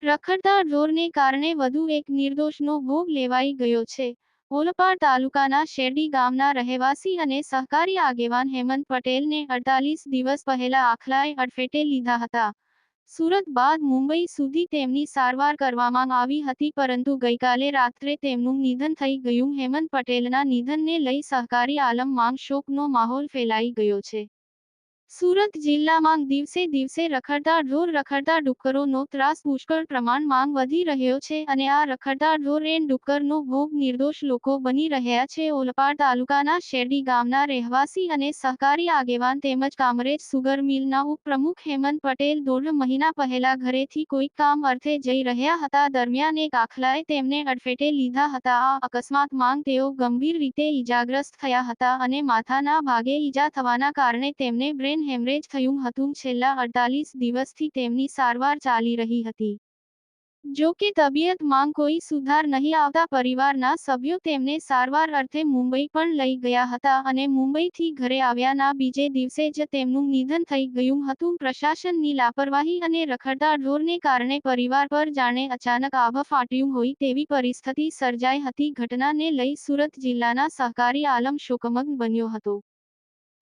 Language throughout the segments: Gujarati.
રખડતા ઢોરને કારણે વધુ એક નિર્દોષનો ભોગ લેવાઈ ગયો છે। ઓલપાડ તાલુકાના શેરડી ગામના રહેવાસી અને સહકારી આગેવાન હેમંત પટેલને 48 દિવસ પહેલા આખલાએ અડફેટે લીધા હતા। સુરત બાદ મુંબઈ સુધી તેમની સારવાર કરવામાં આવી હતી, પરંતુ ગઈકાલે રાત્રે તેમનું નિધન થઈ ગયું। હેમંત પટેલના નિધનને લઈ સહકારી આલમમાં શોકનો માહોલ ફેલાઈ ગયો છે। સુરત જિલ્લામાં દિવસે દિવસે રખડતા ડુક્કરોનો ત્રાસ પુષ્કળ પ્રમાણમાં વધી રહ્યો છે અને આ રખડતા ઢોર એન ડુક્કરનો ભોગ નિર્દોષ લોકો બની રહ્યા છે। ઓલપાડ તાલુકાના શેરડી ગામના રહેવાસી અને સહકારી આગેવાન તેમજ કામરેજ સુગર મિલના ઉપપ્રમુખ હેમંત પટેલ 1.5 મહિના પહેલા ઘરેથી કોઈક કામ અર્થે જઈ રહ્યા હતા, દરમિયાન એક આખલાએ તેમને અડફેટે લીધા હતા। આ અકસ્માતમાં તેઓ ગંભીર રીતે ઈજાગ્રસ્ત થયા હતા અને માથાના ભાગે ઈજા થવાના કારણે તેમને બ્રેન હેમરેજ થયું હતું। છેલ્લા 48 દિવસથી તેમની સારવાર ચાલી રહી હતી, જો કે તબિયતમાં કોઈ સુધાર નહીં આવતા પરિવારના સભ્યો તેમને સારવાર અર્થે મુંબઈ પણ લઈ ગયા હતા અને મુંબઈથી ઘરે આવ્યાના બીજે દિવસે જ તેમનું નિધન થઈ ગયું હતું। પ્રશાસનની લાપરવાહી અને રખડતા ઢોરને કારણે પરિવાર પર જાણે અચાનક આભ ફાટ્યું હોય તેવી પરિસ્થિતિ સર્જાઈ હતી। ઘટનાને લઈ સુરત જિલ્લાના સહકારી આલમ શોકમગ્ન બન્યો હતો।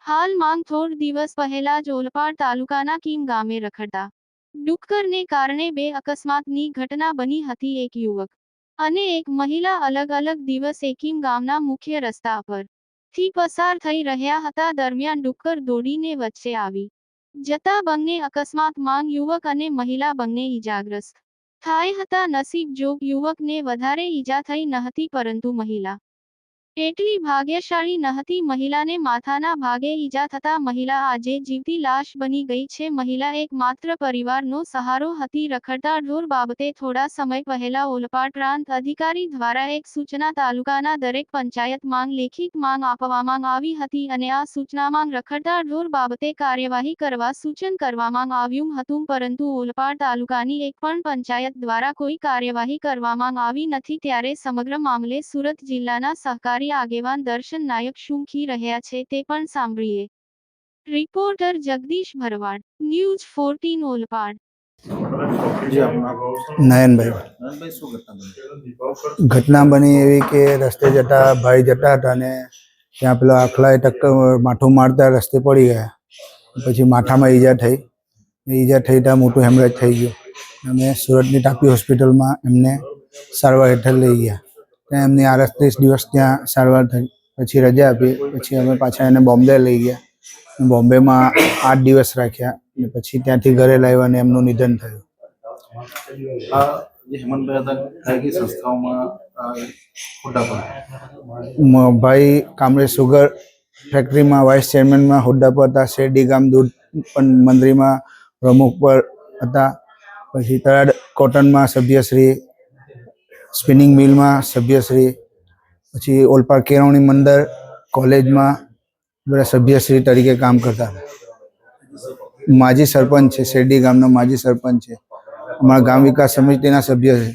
હાલમાં થોડ દિવસ પહેલા જ ઓલપાડ તાલુકાના કીમ ગામે રખડતા ડુક્કરને કારણે 2 અકસ્માતની ઘટના બની હતી। એક યુવક અને એક મહિલા અલગ અલગ દિવસે કીમ ગામના મુખ્ય રસ્તા પર થી પસાર થઈ રહ્યા હતા, દરમિયાન ડુક્કર દોડીને વચ્ચે આવી જતા બંને અકસ્માતમાં યુવક અને મહિલા બંને ઈજાગ્રસ્ત થયા હતા। નસીબ જોગ યુવકને વધારે ઈજા થઈ નહતી, પરંતુ મહિલા એટલી ભાગ્યશાળી નહતી। મહિલાને માથાના ભાગે ઈજા થતા મહિલા આજે જીવતી લાશ બની ગઈ છે। મહિલા એકમાત્ર પરિવારનો સહારો હતી। રખડતા ઢોર બાબતે થોડા સમય પહેલા ઓલપાડ પ્રાંત અધિકારી દ્વારા એક સૂચના તાલુકાના દરેક પંચાયતમાં લેખિતમાં આપવામાં આવી હતી અને આ સૂચનામાં રખડતા ઢોર બાબતે કાર્યવાહી કરવા સૂચન કરવામાં આવ્યું હતું, પરંતુ ઓલપાડ તાલુકાની એક પણ પંચાયત દ્વારા કોઈ કાર્યવાહી કરવામાં આવી નથી। ત્યારે સમગ્ર મામલે સુરત જિલ્લાના સહકારી આગેવાન દર્શન નાયક શું કહી રહ્યા છે તે પણ સાંભળીએ। રિપોર્ટર જગદીશ ભરવાડ, ન્યૂઝ 14 ઓલપાડ। નયનભાઈ, ઘટના બની એવી કે રસ્તે જતા ભાઈ જતા હતા અને ત્યાં પેલા આખલાએ ટક્કર માથું મારતા રસ્તે પડી ગયા, પછી માથામાં ઈજા થઈ ત્યાં મોટું હેમરેજ થઈ ગયું અને સુરતની ટાપી હોસ્પિટલમાં એમને સારવાર હેઠળ લઈ ગયા। ત્યાં એમની 38 દિવસ ત્યાં સારવાર થઈ, પછી રજા આપી, પછી અમે પાછા એને બોમ્બે લઈ ગયા। બોમ્બેમાં 8 દિવસ રાખ્યા અને પછી ત્યાંથી ઘરે લાવ્યા અને એમનું નિધન થયું। ભાઈ કામરેજ સુગર ફેક્ટરીમાં વાઇસ ચેરમેનમાં હોદ્દા પર હતા, શેરડી ગામ દૂધ મંડળીમાં પ્રમુખ પર હતા, પછી તળાડ કોટનમાં સભ્યશ્રી, સ્પિનિંગ મિલમાં સભ્યશ્રી, પછી ઓલપાડ કેળવણી મંડળ કોલેજમાં બધા સભ્યશ્રી તરીકે કામ કરતા। માજી સરપંચ છે, શેરડી ગામનો માજી સરપંચ છે, અમારા ગામ વિકાસ સમિતિના સભ્ય છે।